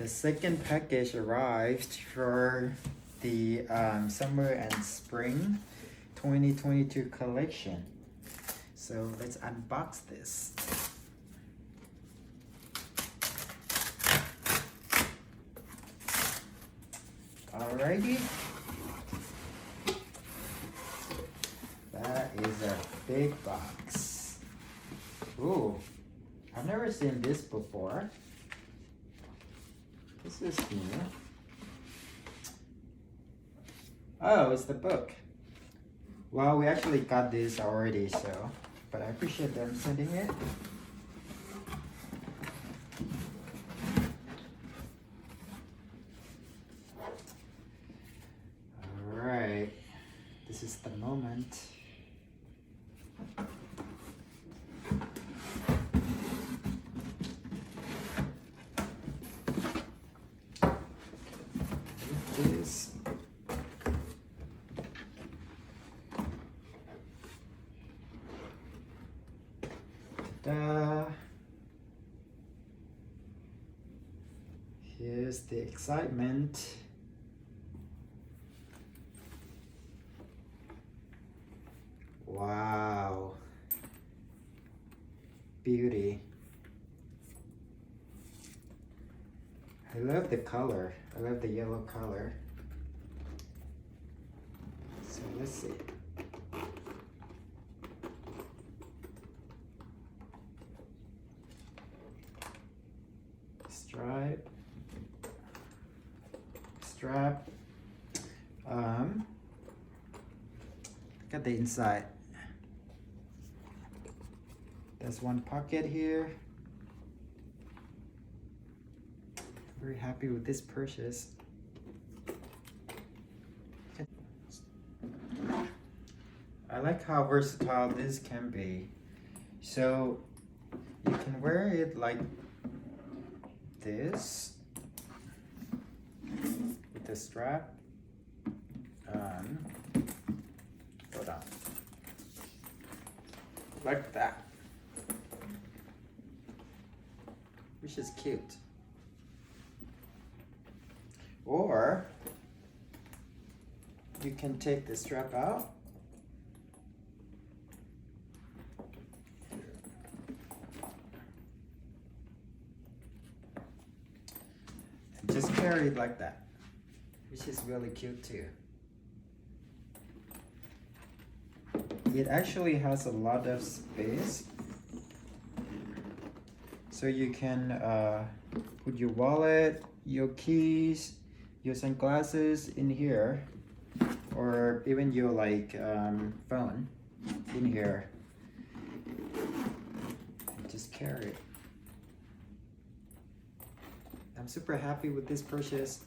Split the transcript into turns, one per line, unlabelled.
The second package arrived for the summer and spring 2022 collection. So let's unbox this. Alrighty. That is a big box. Ooh, I've never seen this before. This is new. Oh, it's the book. Well, we actually got this already, so, but I appreciate them sending it. Alright, this is the moment. This. Ta-da. Here's the excitement. Wow. Beauty. I love the color. I love the yellow color. So let's see. Strap. Look at the inside. There's one pocket here. Very happy with this purchase. I like how versatile this can be. So you can wear it like this with the strap. Hold on. Like that. Which is cute. Or you can take the strap out and just carry it like that, which is really cute too. It actually has a lot of space, so you can put your wallet, your keys, your sunglasses in here, or even your phone in here. And just carry it. I'm super happy with this purchase.